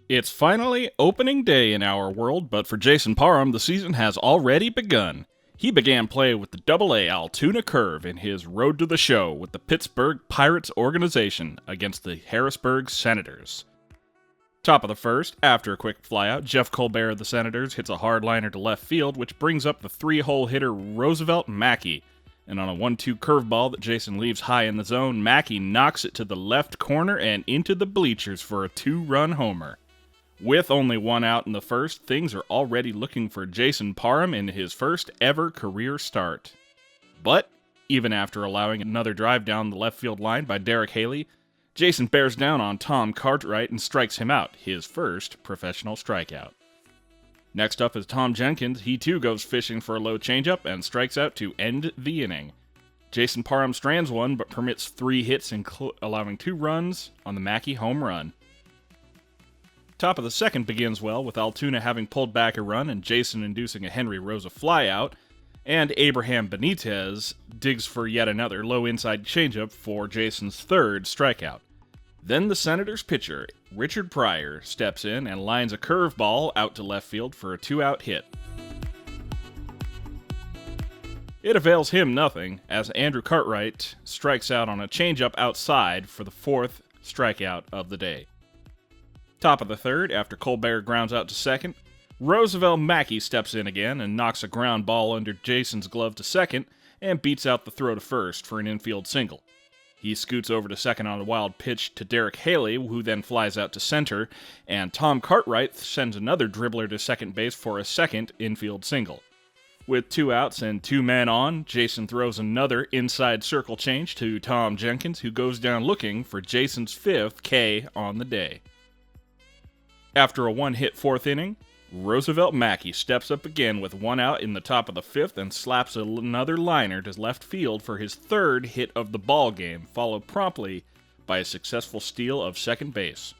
It's finally opening day in our world, but for Jason Parham, the season has already begun. He began play with the Double-A Altoona Curve in his road to the show with the Pittsburgh Pirates organization against the Harrisburg Senators. Top of the first, after a quick flyout, Jeff Colbert of the Senators hits a hard liner to left field, which brings up the three-hole hitter Roosevelt Mackey. And on a 1-2 curveball that Jason leaves high in the zone, Mackey knocks it to the left corner and into the bleachers for a 2-run homer. With only one out in the first, things are already looking for Jason Parham in his first ever career start. But, even after allowing another drive down the left field line by Derek Haley, Jason bears down on Tom Cartwright and strikes him out, his first professional strikeout. Next up is Tom Jenkins. He too goes fishing for a low changeup and strikes out to end the inning. Jason Parham strands one but permits 3 hits, allowing 2 runs on the Mackey home run. Top of the second begins well, with Altoona having pulled back a run and Jason inducing a Henry Rosa flyout, and Abraham Benitez digs for yet another low inside changeup for Jason's third strikeout. Then the Senators pitcher, Richard Pryor, steps in and lines a curveball out to left field for a 2-out hit. It avails him nothing, as Andrew Cartwright strikes out on a changeup outside for the 4th strikeout of the day. Top of the third, after Colbert grounds out to second, Roosevelt Mackey steps in again and knocks a ground ball under Jason's glove to second and beats out the throw to first for an infield single. He scoots over to second on a wild pitch to Derek Haley, who then flies out to center, and Tom Cartwright sends another dribbler to second base for a second infield single. With 2 outs and 2 men on, Jason throws another inside circle change to Tom Jenkins, who goes down looking for Jason's 5th K on the day. After a 1-hit 4th inning, Roosevelt Mackey steps up again with 1 out in the top of the 5th and slaps another liner to left field for his 3rd hit of the ball game, followed promptly by a successful steal of second base.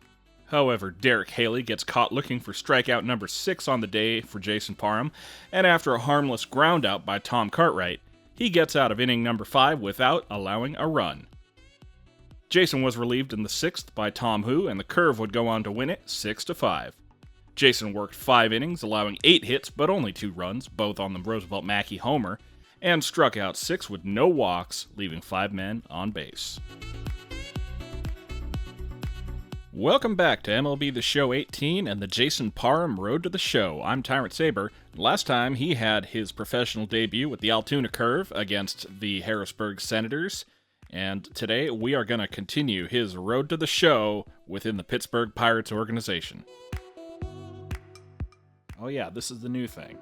However, Derek Haley gets caught looking for strikeout number 6 on the day for Jason Parham, and after a harmless groundout by Tom Cartwright, he gets out of inning number 5 without allowing a run. Jason was relieved in the 6th by Tom Hu, and the Curve would go on to win it 6-5. Jason worked 5 innings, allowing 8 hits but only 2 runs, both on the Roosevelt Mackey homer, and struck out 6 with no walks, leaving 5 men on base. Welcome back to MLB The Show 18 and the Jason Parham Road to the Show. I'm Tyrant Saber. Last time he had his professional debut with the Altoona Curve against the Harrisburg Senators. And today we are going to continue his road to the show within the Pittsburgh Pirates organization. Oh yeah, this is the new thing.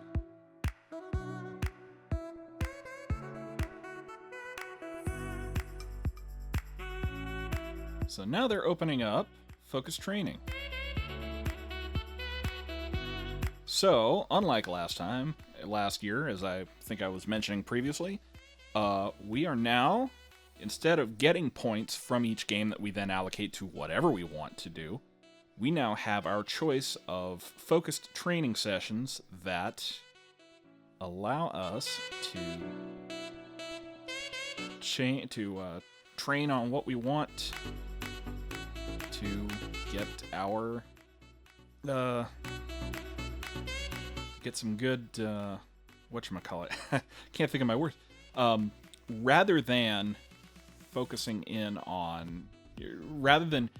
So now they're opening up focus training. So, unlike last year, as I think I was mentioning previously, we are now, instead of getting points from each game that we then allocate to whatever we want to do, we now have our choice of focused training sessions that allow us to train on what we want to get our get some good whatchamacallit. Can't think of my words. Rather than focusing in on, rather than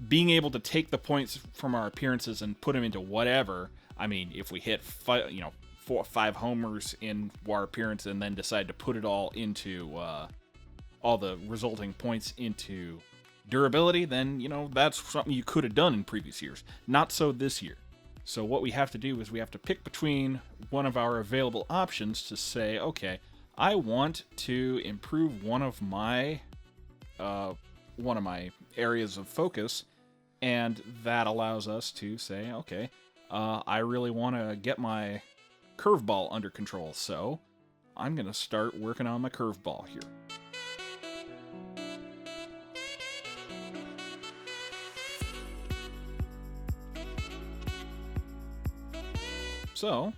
being able to take the points from our appearances and put them into whatever. I mean, if we hit 4 or 5 homers in our appearance and then decide to put it all into all the resulting points into durability, then that's something you could have done in previous years. Not so this year. So what we have to do is we have to pick between one of our available options to say, okay, I want to improve one of my areas of focus, and that allows us to say, okay, I really want to get my curveball under control, so I'm going to start working on my curveball here. So,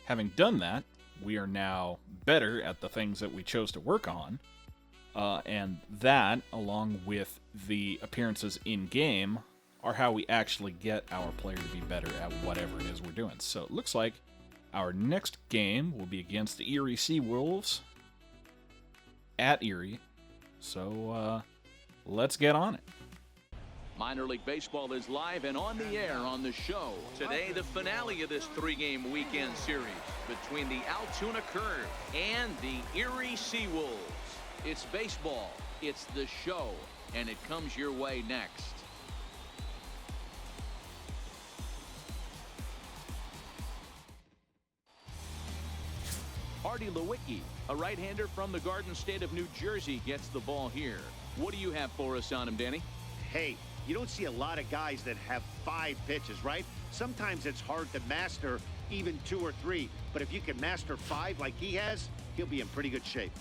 having done that, we are now better at the things that we chose to work on, and that, along with the appearances in-game, are how we actually get our player to be better at whatever it is we're doing. So it looks like our next game will be against the Erie SeaWolves at Erie. So let's get on it. Minor League Baseball is live and on the air on the show. Today, the finale of this three-game weekend series between the Altoona Curve and the Erie SeaWolves. It's baseball, it's the show, and it comes your way next. Artie Lewicki, a right-hander from the Garden State of New Jersey, gets the ball here. What do you have for us on him, Danny? Hey, you don't see a lot of guys that have 5 pitches, right? Sometimes it's hard to master even 2 or 3, but if you can master 5 like he has, he'll be in pretty good shape.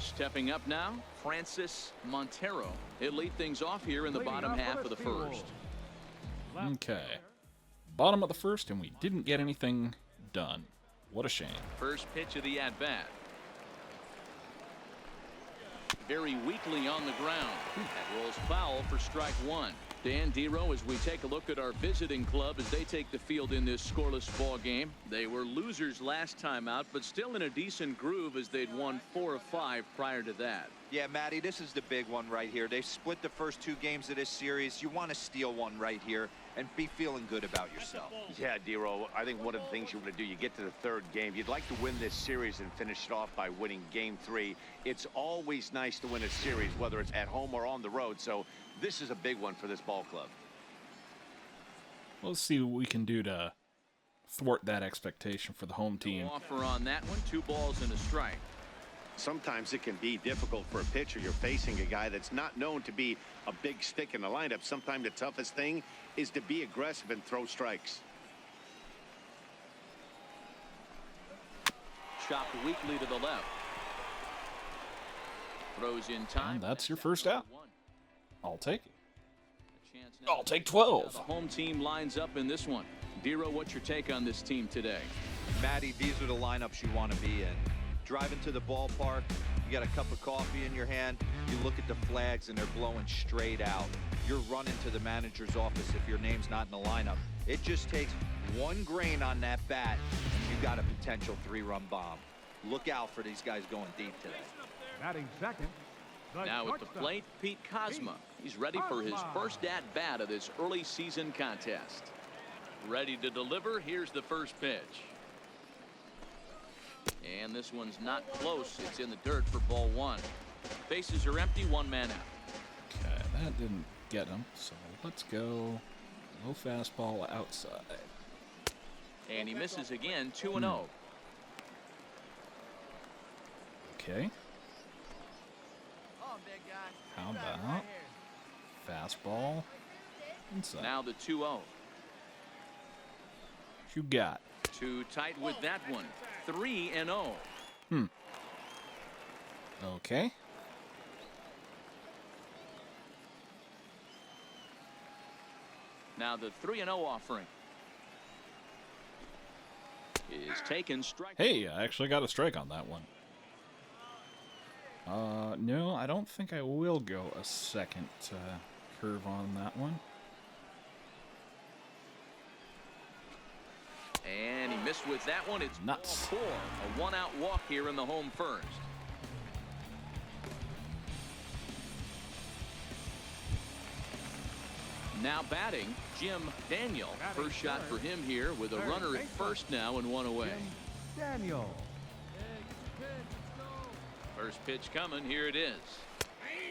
Stepping up now, Francis Montero. He'll lead things off here in the bottom half of the first. Okay. Bottom of the first, and we didn't get anything done. What a shame. First pitch of the at-bat. Very weakly on the ground. That rolls foul for strike one. Dan Dero, as we take a look at our visiting club as they take the field in this scoreless ball game. They were losers last time out, but still in a decent groove as they'd won 4 of 5 prior to that. Yeah, Matty, this is the big one right here. They've split the first 2 games of this series. You want to steal one right here and be feeling good about yourself. Yeah, Dero, I think one of the things you want to do, you get to the 3rd game. You'd like to win this series and finish it off by winning game 3. It's always nice to win a series, whether it's at home or on the road. So this is a big one for this ball club. Let's see what we can do to thwart that expectation for the home team. Offer on that one, 2 balls and a strike. Sometimes it can be difficult for a pitcher. You're facing a guy that's not known to be a big stick in the lineup. Sometimes the toughest thing is to be aggressive and throw strikes. Chopped weakly to the left. Throws in time. And that's your first out. I'll take it. I'll take 12. The home team lines up in this one. Dero, what's your take on this team today? Matty, these are the lineups you want to be in. Driving to the ballpark, you got a cup of coffee in your hand, you look at the flags and they're blowing straight out. You're running to the manager's office if your name's not in the lineup. It just takes 1 grain on that bat and you got a potential 3-run bomb. Look out for these guys going deep today. Batting second. Now at the plate, Pete Kozma. He's ready for his first at-bat of this early season contest. Ready to deliver. Here's the first pitch. And this one's not close. It's in the dirt for ball 1. Bases are empty, 1 man out. Okay, that didn't get him. So let's go low fastball outside. And he misses again, 2-0. Okay. How about fastball inside? Now the 2-0. You got. Too tight with that one. 3-0. Okay. Now the 3-0 offering is taken. Strike. Hey, I actually got a strike on that one. No, I don't think I will go a second curve on that one. And he missed with that one. It's nuts. Ball 4. A 1-out walk here in the home first. Now batting, Jim Daniel. First shot for him here with a runner at first now and 1 away. Daniel. First pitch coming. Here it is.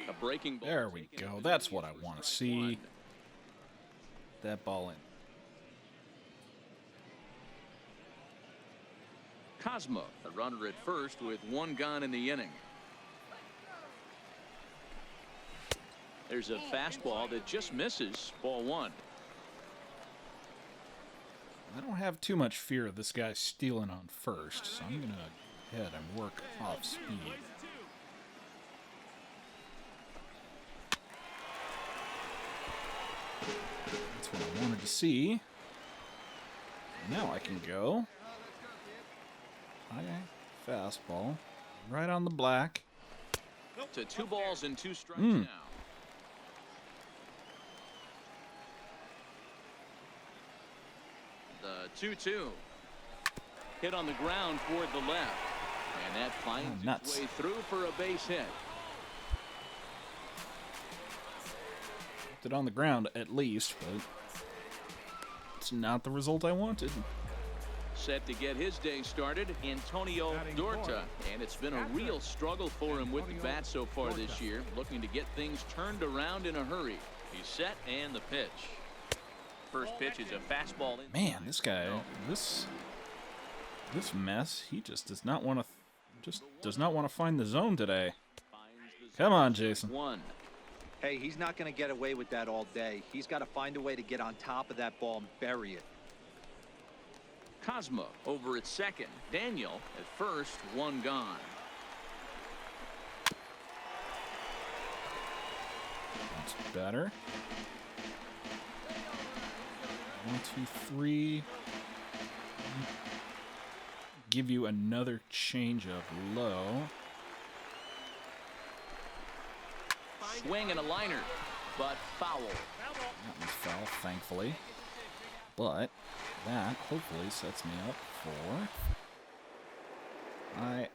A breaking ball. There we go. That's what I want to see. That ball in. Kozma, a runner at first with 1 gone in the inning. There's a fastball that just misses. Ball 1. I don't have too much fear of this guy stealing on first, so I'm going to head and work off speed. That's what I wanted to see. Now I can go. Okay, fastball. Right on the black. To 2 balls and 2 strikes now. 2-2. Hit on the ground toward the left. And that finds its way through for a base hit. It on the ground at least, but it's not the result I wanted. Set to get his day started, Antonio Dorta, and it's been a real struggle for him with the bat so far this year, looking to get things turned around in a hurry. He's set, and the pitch. First pitch is a fastball. Man, this guy, this mess, he just does not want to find the zone today. Come on, Jason. Hey, he's not going to get away with that all day. He's got to find a way to get on top of that ball and bury it. Cosmo over at second. Daniel at first, one gone. That's better. 1, 2, 3. Give you another change of low. Swing and a liner, but foul. That was foul, thankfully. But that hopefully sets me up for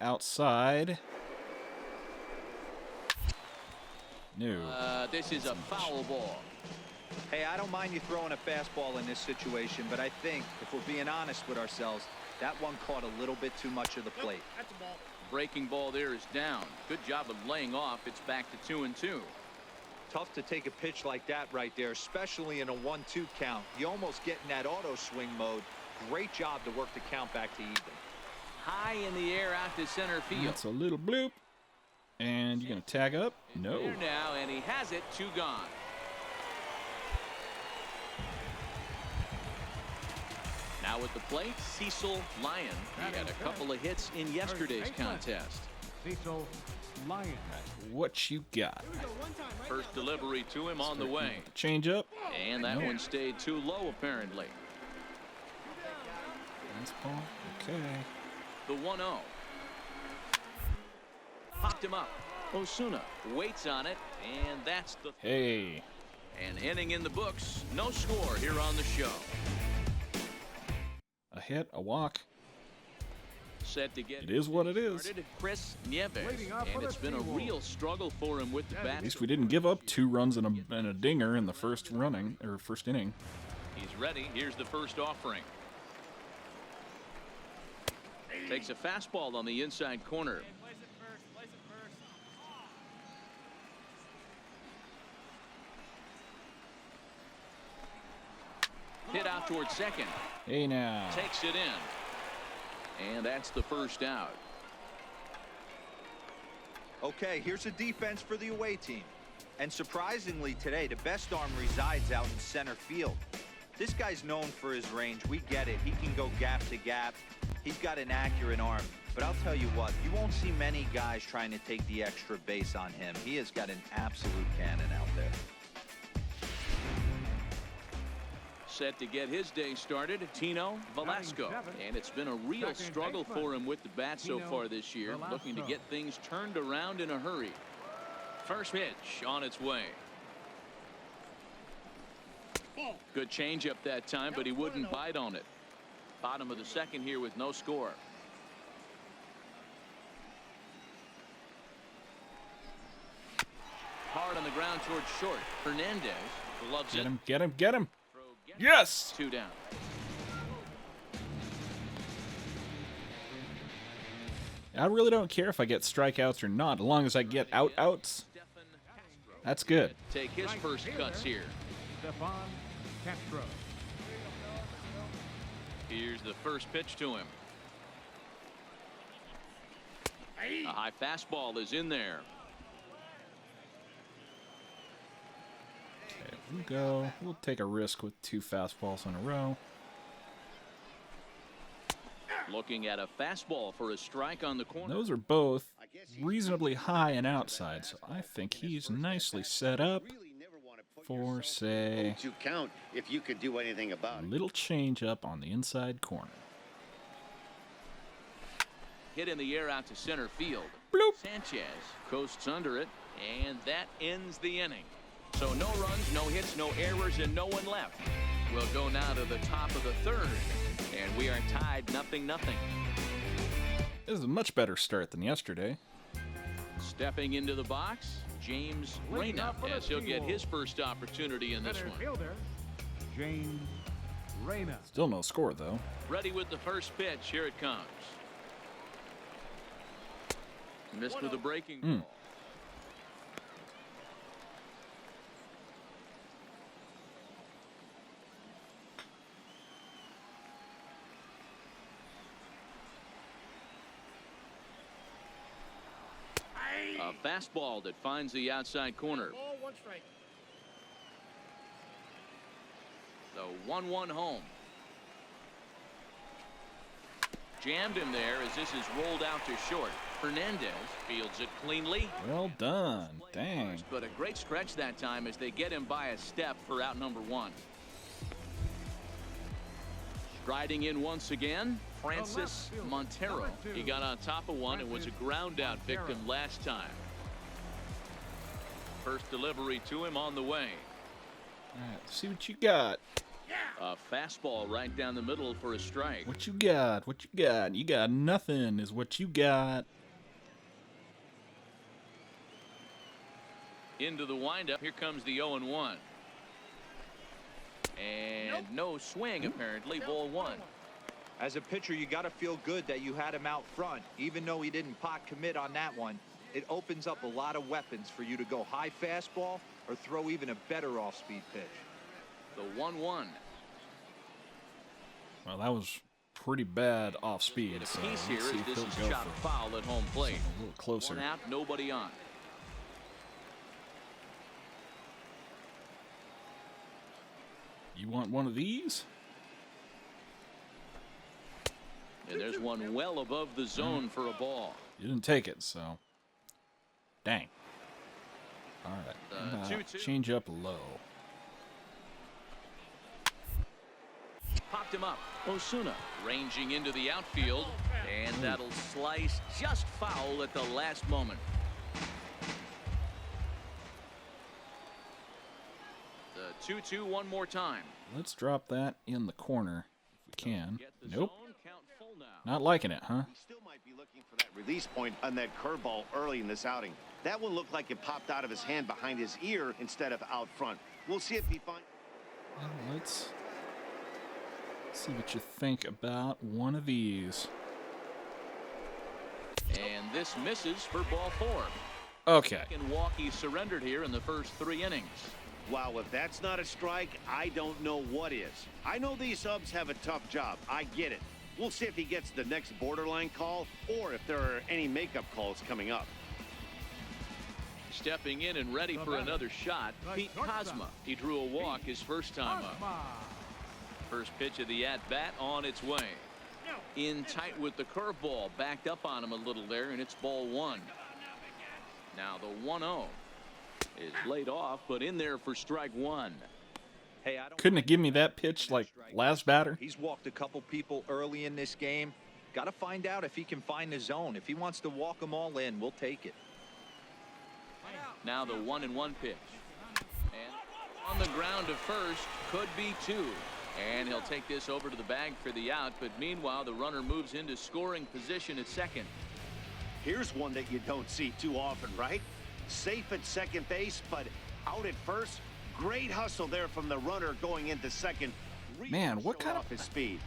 outside. No. This is a foul ball. Hey, I don't mind you throwing a fastball in this situation, but I think if we're being honest with ourselves, that one caught a little bit too much of the plate. That's a ball. Breaking ball there is down. Good job of laying off. It's back to 2-2. Tough to take a pitch like that right there, especially in a 1-2 count. You almost get in that auto swing mode. Great job to work the count back to even. High in the air out to center field. That's a little bloop. And you're going to tag up? No. There now, and he has it. 2 gone. Now at the plate, Cecil Lyon. He had a couple of hits in yesterday's contest. Cecil Lyon. What you got? First delivery to him on the way. Change up. And that one stayed too low, apparently. Fastball. Okay. The 1-0. Popped him up. Osuna waits on it, and that's the... Hey. An inning in the books. No score here on the show. A hit, a walk. Set to get it is what it is. Chris Nieves, and it's been a real struggle for him with the bat. At least we didn't give up 2 runs and a dinger in the first inning. He's ready. Here's the first offering. Takes a fastball on the inside corner. Hit out towards second. Hey now. Takes it in. And that's the first out. Okay, here's a defense for the away team. And surprisingly today, the best arm resides out in center field. This guy's known for his range. We get it. He can go gap to gap. He's got an accurate arm. But I'll tell you what, you won't see many guys trying to take the extra base on him. He has got an absolute cannon out there. Set to get his day started, Tino Velasco. And it's been a real struggle for him with the bat so far this year, looking to get things turned around in a hurry. First pitch on its way. Good changeup that time, but he wouldn't bite on it. Bottom of the second here with no score. Hard on the ground towards short. Hernandez gloves it. Get him. Yes! 2 down. I really don't care if I get strikeouts or not, as long as I get outs. That's good. Take his first cuts here. Stefan Castro. Here's the first pitch to him. A high fastball is in there. Okay, we'll take a risk with 2 fastballs in a row. Looking at a fastball for a strike on the corner. Those are both reasonably high and outside, so I think he's nicely set up for, say, to count if you could do anything about a little change up on the inside corner. Hit in the air out to center field. Bloop. Sanchez coasts under it, and that ends the inning. So no runs, no hits, no errors, and no one left. We'll go now to the top of the third, and we are tied 0-0. This is a much better start than yesterday. Stepping into the box, James Reyna, as he'll get his first opportunity in this Center one. fielder, James Reyna. Still no score, though. Ready with the first pitch. Here it comes. Missed with a breaking ball. A fastball that finds the outside corner. Ball, 1 strike. The 1-1 home. Jammed him there as this is rolled out to short. Hernandez fields it cleanly. Well done. Dang. But a great stretch that time as they get him by a step for out number 1. Striding in once again, Francis Montero. He got on top of one and was a ground out victim last time. First delivery to him on the way. All right, see what you got. A fastball right down the middle for a strike. What you got? What you got? You got nothing is what you got. Into the windup. Here comes the 0-1. And no swing, apparently. Ball 1. As a pitcher, you got to feel good that you had him out front. Even though he didn't pot commit on that one, it opens up a lot of weapons for you to go high fastball or throw even a better off-speed pitch. The 1-1. Well, that was pretty bad off speed. The So piece here let's see is if this he'll is go shot for foul at home plate. something a little closer. 1 out, nobody on. You want one of these? And there's one well above the zone for a ball. You didn't take it, so dang. All right, 2-2. change up low. Popped him up. Osuna ranging into the outfield, and that'll slice just foul at the last moment. The 2-2 one more time. Let's drop that in the corner if we can. Get the Nope, zone, count full now. not liking it, huh? He still might be looking for that release point on that curveball early in this outing. That one looked like it popped out of his hand behind his ear instead of out front. We'll see if he finds. Well, let's see what you think about one of these. And this misses for ball 4. Okay. And walk he surrendered here in the first 3 innings. Wow, if that's not a strike, I don't know what is. I know these subs have a tough job. I get it. We'll see if he gets the next borderline call or if there are any makeup calls coming up. Stepping in and ready for another shot, Pete Kozma. He drew a walk his first time up. First pitch of the at-bat on its way. In tight with the curveball, backed up on him a little there, and it's ball 1. Now the 1-0 is laid off, but in there for strike 1. Hey, I don't Couldn't have given me that pitch like last batter? He's walked a couple people early in this game. Got to find out if he can find the zone. If he wants to walk them all in, we'll take it. Now the 1-1 pitch. And on the ground to first, could be 2. And he'll take this over to the bag for the out, but meanwhile the runner moves into scoring position at second. Here's one that you don't see too often, right? Safe at second base, but out at first. Great hustle there from the runner going into second. Man, what kind of off his speed?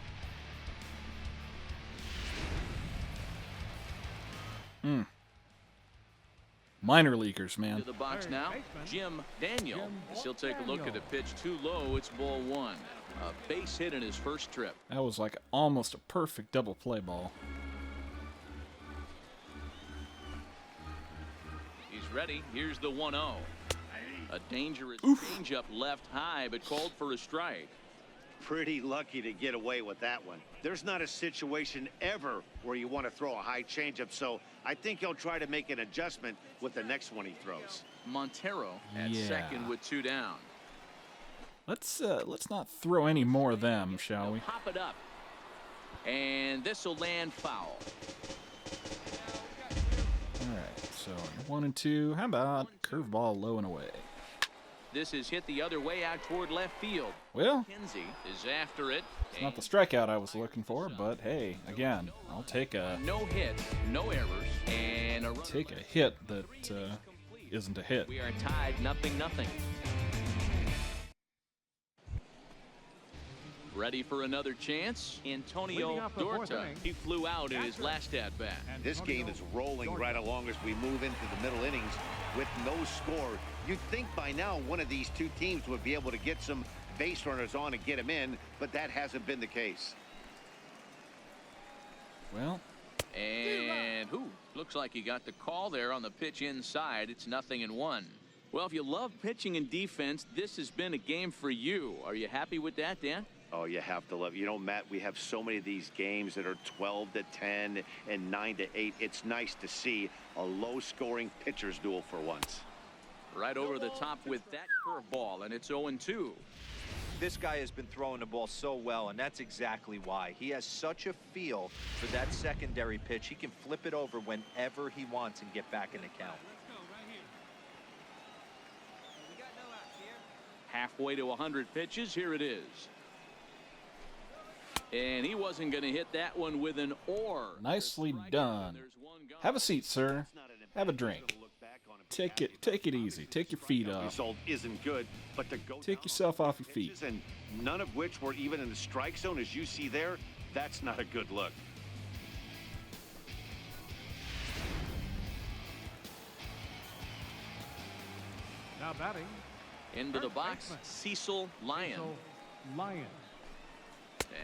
Minor leaguers, man. To the box now, Jim Daniel. He'll take a look at the pitch too low. It's ball 1. A base hit in his first trip. That was like almost a perfect double play ball. He's ready. Here's the 1-0. A dangerous changeup left high, but called for a strike. Pretty lucky to get away with that one. There's not a situation ever where you want to throw a high changeup, so I think he'll try to make an adjustment with the next one he throws. Montero at Yeah. second with 2 down. Let's not throw any more of them, shall we? Pop it up. And this will land foul. All right, so 1 and 2. How about curveball low and away? This is hit the other way out toward left field. Well, Kenzie is after it. it's not the strikeout I was looking for, but hey, again, I'll take a No hits, no errors, and a hit that isn't a hit. We are tied 0-0. Ready for another chance? Antonio Leading off the fourth Dorta. inning. He flew out in his last at-bat. This game is rolling right along as we move into the middle innings with no score. You'd think by now one of these two teams would be able to get some base runners on and get them in, but that hasn't been the case. Well, And looks like he got the call there on the pitch inside. It's 0-1. Well, if you love pitching and defense, this has been a game for you. Are you happy with that, Dan? Oh, you have to love. You know, Matt, we have so many of these games that are 12-10 and 9-8. It's nice to see a low-scoring pitcher's duel for once. Right over the top with that curveball, and it's 0-2. This guy has been throwing the ball so well, and that's exactly why. He has such a feel for that secondary pitch. He can flip it over whenever he wants and get back in the count. Halfway to 100 pitches. Here it is. And he wasn't going to hit that one with an or. nicely done. Have a seat, sir. Have a drink. Take it easy. Take your feet off. Result isn't good, but to go Take down yourself off your feet. pitches, and none of which were even in the strike zone, as you see there, that's not a good look. Now batting, Into the First box, baseman. Cecil Lyon. Cecil Lyon.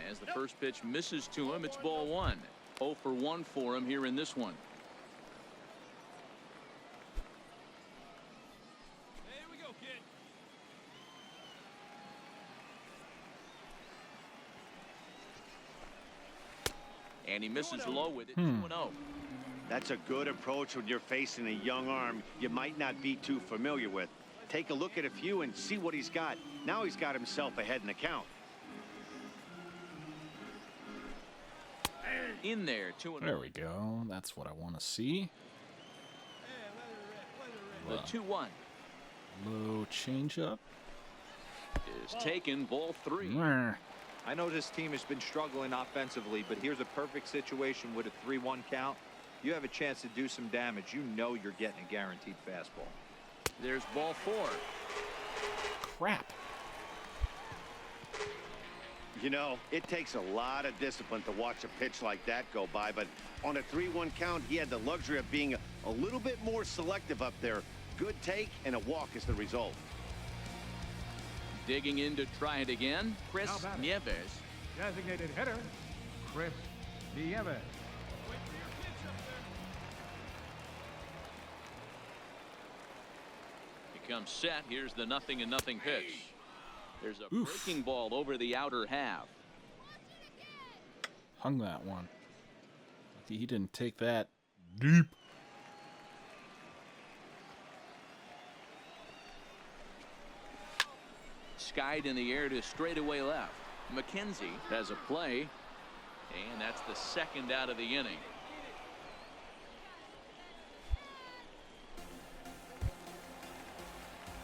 As the first pitch misses to him, it's ball 1. 0 for 1 for him here in this one. And he misses low with it. 2-0. That's a good approach when you're facing a young arm you might not be too familiar with. Take a look at a few and see what he's got. Now he's got himself ahead in the count. In there, 2-0. There we go. That's what I want to see. The 2-1 Low changeup. is taken. Ball 3. Mwah. I know this team has been struggling offensively, but here's a perfect situation with a 3-1 count. You have a chance to do some damage. You know you're getting a guaranteed fastball. There's ball 4. Crap. You know, it takes a lot of discipline to watch a pitch like that go by, but on a 3-1 count, he had the luxury of being a little bit more selective up there. Good take and a walk is the result. Digging in to try it again, Chris How about it? Nieves. Designated hitter, Chris Nieves. Becomes set. Here's the 0-0 pitch. There's a Oof. breaking ball over the outer half. Hung that one. He didn't take that deep. Skied in the air to straightaway left. McKenzie has a play, and that's the second out of the inning.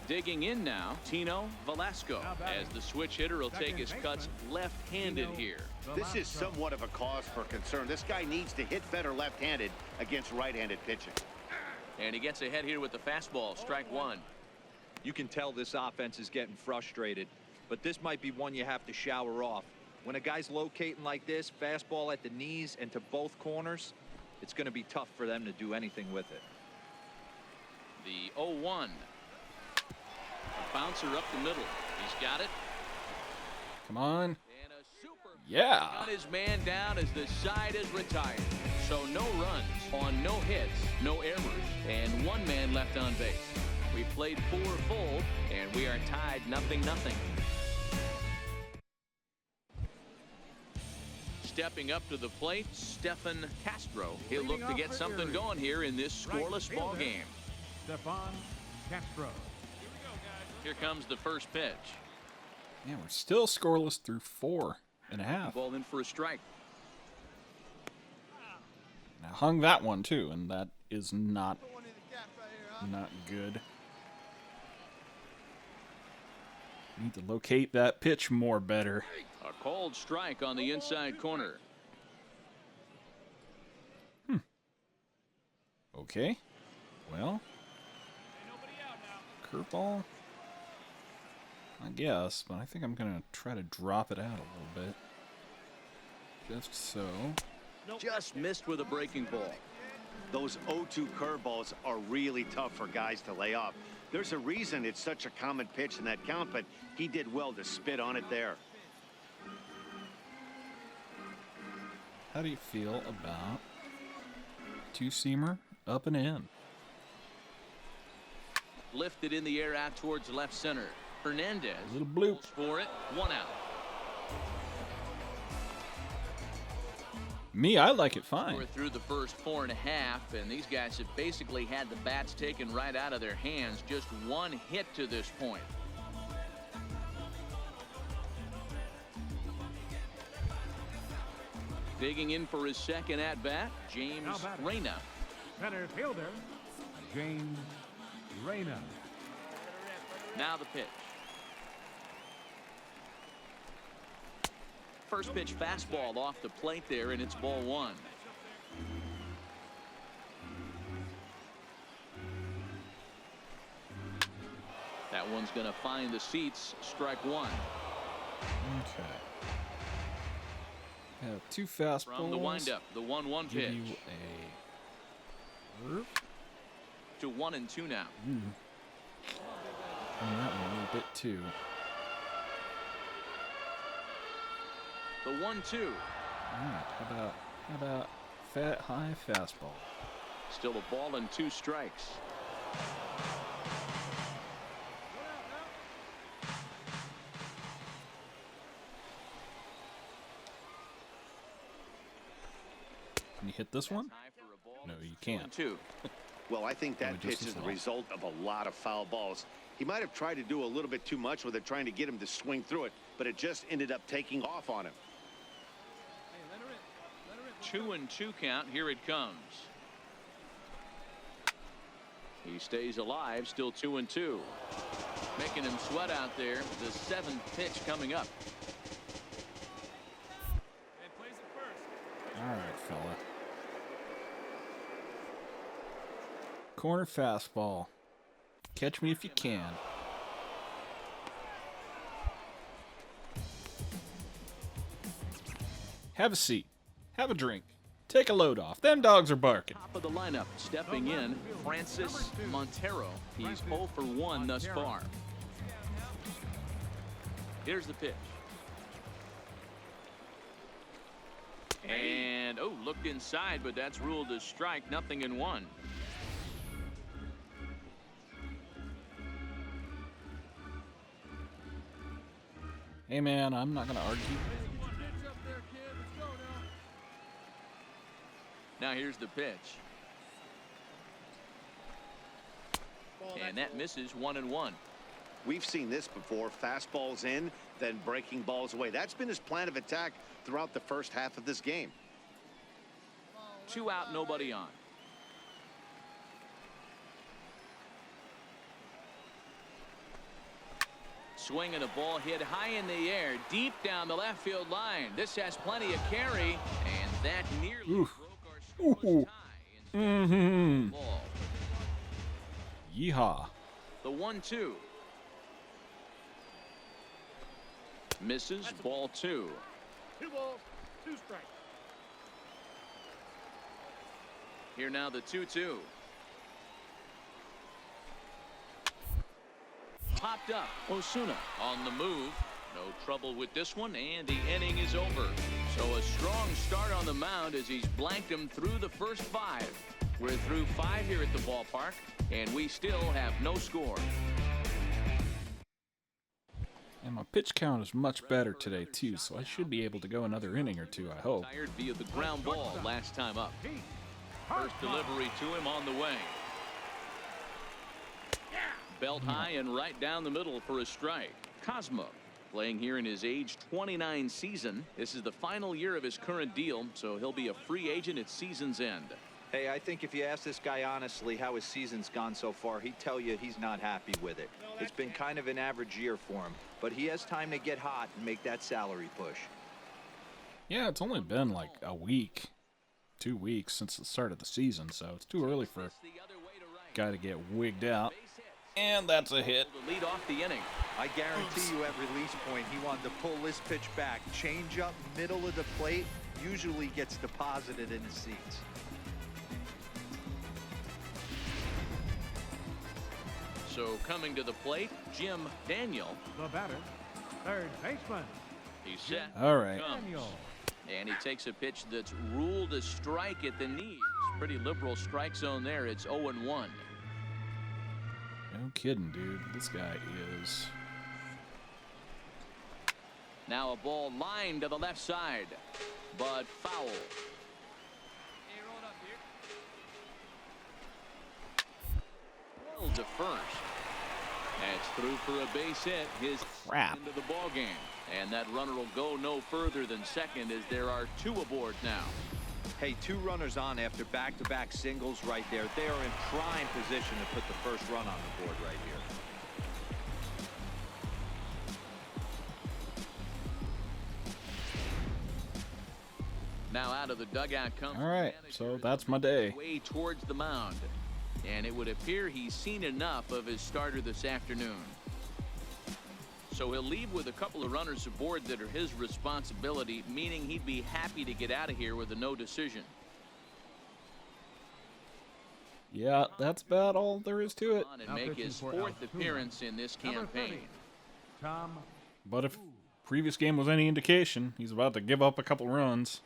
Digging in now, Tino Velasco, as the switch hitter will take his cuts left-handed here. This is somewhat of a cause for concern. This guy needs to hit better left-handed against right-handed pitching. And he gets ahead here with the fastball, strike 1. You can tell this offense is getting frustrated, but this might be one you have to shower off. When a guy's locating like this, fastball at the knees and to both corners, it's going to be tough for them to do anything with it. The 0-1. A bouncer up the middle. He's got it. Come on. And a super Yeah. got his man down as the side is retired. So no runs on no hits, no errors, and 1 man left on base. We played 4 full, and we are tied 0-0. Stepping up to the plate, Stefan Castro. He'll look to get something going here in this scoreless ball game. Stefan Castro. Here comes the first pitch. Yeah, we're still scoreless through 4.5. Ball in for a strike. Now hung that one too, and that is not good. Need to locate that pitch more better. A called strike on the inside corner. Okay. Well. Curveball. I guess, but I think I'm going to try to drop it out a little bit. Just so. Just missed with a breaking ball. Those 0-2 curveballs are really tough for guys to lay off. There's a reason it's such a common pitch in that count, but he did well to spit on it there. How do you feel about two-seamer up and in? Lifted in the air out towards left center. Hernandez. A little bloop. For it. 1 out. Me, I like it fine. We're through the first 4.5, and these guys have basically had the bats taken right out of their hands. Just one hit to this point. Digging in for his second at-bat, James Reyna. Center fielder, James Reyna. Now the pitch. First pitch fastball off the plate there, and it's ball 1. That one's going to find the seats. Strike 1. Okay. Have two fastballs. From the windup, the 1-1 pitch. Give you a curve. To 1-2 now. And that one a little bit too. The 1-2. Alright, how about fat high fastball? Still a ball and 2 strikes. Can you hit this one? No, you can't. 2. Well, I think that pitch is the off. result of a lot of foul balls. He might have tried to do a little bit too much with it, trying to get him to swing through it, but it just ended up taking off on him. 2-2 count. Here it comes. He stays alive. Still 2-2. Making him sweat out there. The 7th pitch coming up. All right, fella. Corner fastball. Catch me if you can. Have a seat. Have a drink. Take a load off. Them dogs are barking. Top of the lineup, stepping in, Francis Montero. He's 0 for 1 thus far. Here's the pitch. And, looked inside, but that's ruled a strike. 0-1. Hey, man, I'm not going to argue. Now here's the pitch. And that misses. 1-1. We've seen this before. Fastballs in, then breaking balls away. That's been his plan of attack throughout the first half of this game. 2 out, nobody on. Swinging a ball hit high in the air, deep down the left field line. This has plenty of carry, and that nearly broke our scoreless tie. Ball. Yeehaw. The 1-2. Misses. Ball 2. 2 balls, 2 strikes. Here now the 2-2. Popped up. Osuna on the move. No trouble with this one, and the inning is over. So a strong start on the mound as he's blanked him through the first 5. We're through 5 here at the ballpark, and we still have no score. And my pitch count is much better today, too, so I should be able to go another inning or 2, I hope. Tired via the ground ball last time up. First delivery to him on the way. Belt high and right down the middle for a strike. Cosmo playing here in his age 29 season. This is the final year of his current deal, so he'll be a free agent at season's end. Hey, I think if you ask this guy honestly how his season's gone so far, he'd tell you he's not happy with it. It's been kind of an average year for him, but he has time to get hot and make that salary push. Yeah, it's only been like a week, 2 weeks since the start of the season, so it's too early for a guy to get wigged out. And that's a hit. To lead off the inning. I guarantee you at release point, he wanted to pull this pitch back. Change up, middle of the plate, usually gets deposited in the seats. So coming to the plate, Jim Daniel. The batter, third baseman, He's set. All right. Daniel. And he takes a pitch that's ruled a strike at the knees. Pretty liberal strike zone there. It's 0-1. No kidding, dude. This guy is... Now a ball lined to the left side, but foul. To first. That's through for a base hit. His Crap. into the ball game. And that runner will go no further than second as there are 2 aboard now. Hey, 2 runners on after back-to-back singles right there. They are in prime position to put the first run on the board right here. Now out of the dugout comes. All right, so that's my day. Way towards the mound. And it would appear he's seen enough of his starter this afternoon. So he'll leave with a couple of runners aboard that are his responsibility, meaning he'd be happy to get out of here with a no decision. Yeah, that's about all there is to it. On and Now make pitching his for 4th Altoona. appearance in this Number 30, campaign. Tom. But if previous game was any indication, he's about to give up a couple runs.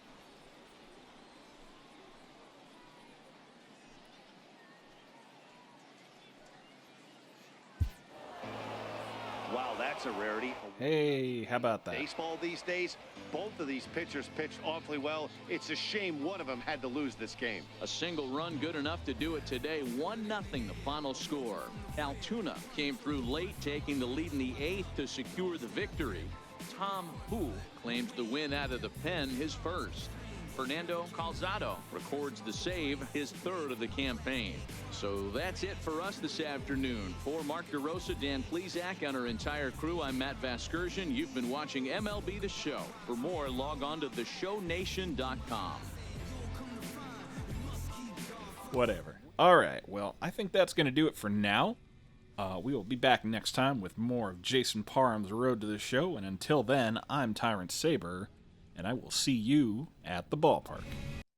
Wow, that's a rarity. Hey, how about that? Baseball these days, both of these pitchers pitched awfully well. It's a shame one of them had to lose this game. A single run good enough to do it today. 1-0 the final score. Altoona came through late, taking the lead in the 8th to secure the victory. Tom Hu claims the win out of the pen, his first. Fernando Calzado records the save, his 3rd of the campaign. So that's it for us this afternoon. For Mark DeRosa, Dan Plesac, and our entire crew, I'm Matt Vasgersian. You've been watching MLB The Show. For more, log on to theshownation.com. Whatever. All right, well, I think that's going to do it for now. We will be back next time with more of Jason Parham's Road to the Show, and until then, I'm Tyrant Saber, and I will see you at the ballpark.